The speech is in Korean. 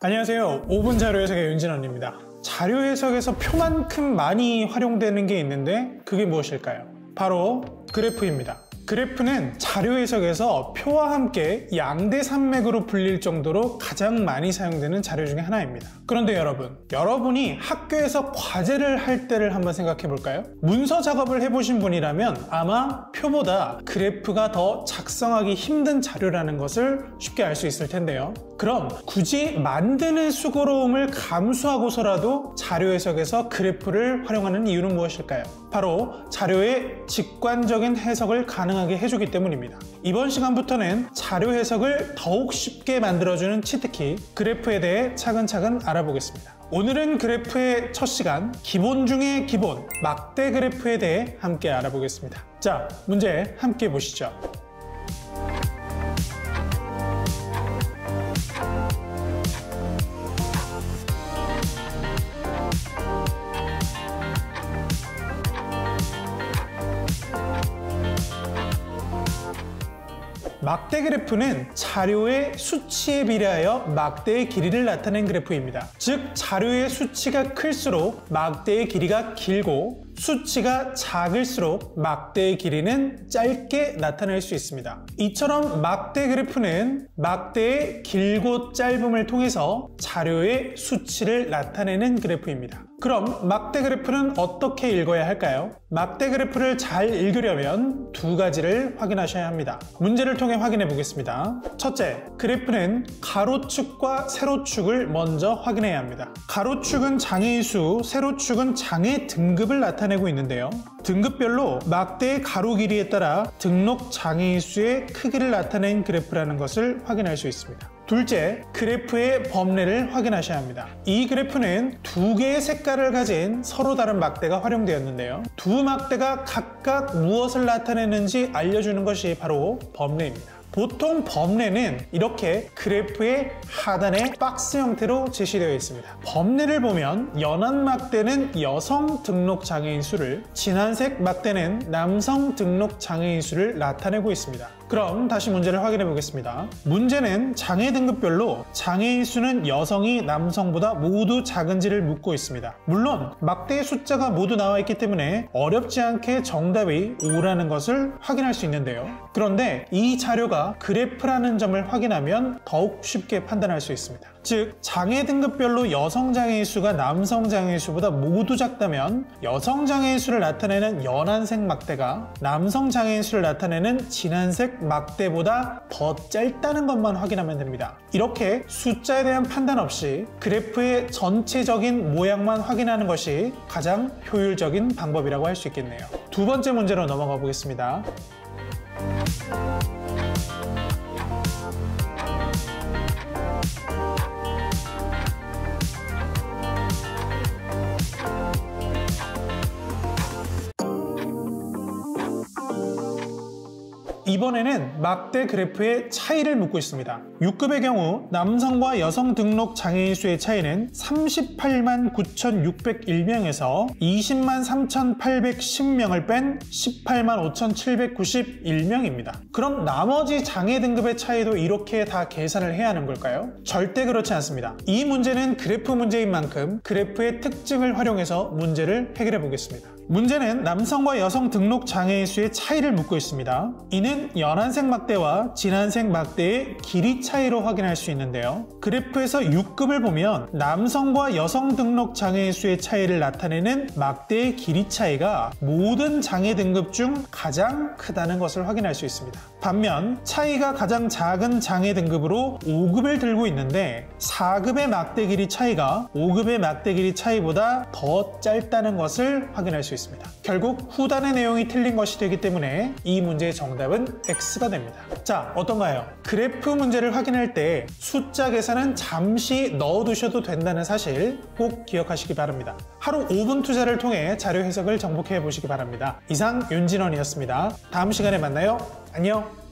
안녕하세요. 5분 자료 해석의 윤진원입니다. 자료 해석에서 표만큼 많이 활용되는 게 있는데 그게 무엇일까요? 바로 그래프입니다. 그래프는 자료 해석에서 표와 함께 양대산맥으로 불릴 정도로 가장 많이 사용되는 자료 중에 하나입니다. 그런데 여러분이 학교에서 과제를 할 때를 한번 생각해 볼까요? 문서 작업을 해보신 분이라면 아마 표보다 그래프가 더 작성하기 힘든 자료라는 것을 쉽게 알 수 있을 텐데요. 그럼 굳이 만드는 수고로움을 감수하고서라도 자료 해석에서 그래프를 활용하는 이유는 무엇일까요? 바로 자료의 직관적인 해석을 가능하게 해주기 때문입니다. 이번 시간부터는 자료 해석을 더욱 쉽게 만들어주는 치트키, 그래프에 대해 차근차근 알아보겠습니다. 오늘은 그래프의 첫 시간, 기본 중의 기본, 막대 그래프에 대해 함께 알아보겠습니다. 자, 문제 함께 보시죠. 막대 그래프는 자료의 수치에 비례하여 막대의 길이를 나타낸 그래프입니다. 즉, 자료의 수치가 클수록 막대의 길이가 길고 수치가 작을수록 막대의 길이는 짧게 나타낼 수 있습니다. 이처럼 막대 그래프는 막대의 길고 짧음을 통해서 자료의 수치를 나타내는 그래프입니다. 그럼 막대 그래프는 어떻게 읽어야 할까요? 막대 그래프를 잘 읽으려면 두 가지를 확인하셔야 합니다. 문제를 통해 확인해 보겠습니다. 첫째, 그래프는 가로축과 세로축을 먼저 확인해야 합니다. 가로축은 장애의 수, 세로축은 장애 등급을 나타내고 있는데요. 등급별로 막대의 가로 길이에 따라 등록 장애의 수의 크기를 나타낸 그래프라는 것을 확인할 수 있습니다. 둘째, 그래프의 범례를 확인하셔야 합니다. 이 그래프는 두 개의 색깔을 가진 서로 다른 막대가 활용되었는데요. 두 막대가 각각 무엇을 나타내는지 알려주는 것이 바로 범례입니다. 보통 범례는 이렇게 그래프의 하단에 박스 형태로 제시되어 있습니다. 범례를 보면 연한 막대는 여성 등록 장애인 수를, 진한색 막대는 남성 등록 장애인 수를 나타내고 있습니다. 그럼 다시 문제를 확인해 보겠습니다. 문제는 장애 등급별로 장애인 수는 여성이 남성보다 모두 작은지를 묻고 있습니다. 물론 막대의 숫자가 모두 나와 있기 때문에 어렵지 않게 정답이 O라는 것을 확인할 수 있는데요. 그런데 이 자료가 그래프라는 점을 확인하면 더욱 쉽게 판단할 수 있습니다. 즉, 장애 등급별로 여성 장애인 수가 남성 장애인 수보다 모두 작다면 여성 장애인 수를 나타내는 연한색 막대가 남성 장애인 수를 나타내는 진한색 막대보다 더 짧다는 것만 확인하면 됩니다. 이렇게 숫자에 대한 판단 없이 그래프의 전체적인 모양만 확인하는 것이 가장 효율적인 방법이라고 할 수 있겠네요. 두 번째 문제로 넘어가 보겠습니다. 이번에는 막대 그래프의 차이를 묻고 있습니다. 6급의 경우 남성과 여성 등록 장애인 수의 차이는 38만 9,601명에서 20만 3,810명을 뺀 18만 5,791명입니다. 그럼 나머지 장애 등급의 차이도 이렇게 다 계산을 해야 하는 걸까요? 절대 그렇지 않습니다. 이 문제는 그래프 문제인 만큼 그래프의 특징을 활용해서 문제를 해결해 보겠습니다. 문제는 남성과 여성 등록 장애인 수의 차이를 묻고 있습니다. 이는 연한색 막대와 진한색 막대의 길이 차이로 확인할 수 있는데요. 그래프에서 6급을 보면 남성과 여성 등록 장애인 수의 차이를 나타내는 막대의 길이 차이가 모든 장애 등급 중 가장 크다는 것을 확인할 수 있습니다. 반면 차이가 가장 작은 장애 등급으로 5급을 들고 있는데 4급의 막대 길이 차이가 5급의 막대 길이 차이보다 더 짧다는 것을 확인할 수 있습니다. 결국 후단의 내용이 틀린 것이 되기 때문에 이 문제의 정답은 X가 됩니다. 자, 어떤가요? 그래프 문제를 확인할 때 숫자 계산은 잠시 넣어두셔도 된다는 사실 꼭 기억하시기 바랍니다. 하루 5분 투자를 통해 자료 해석을 정복해 보시기 바랍니다. 이상 윤진원이었습니다. 다음 시간에 만나요. 안녕.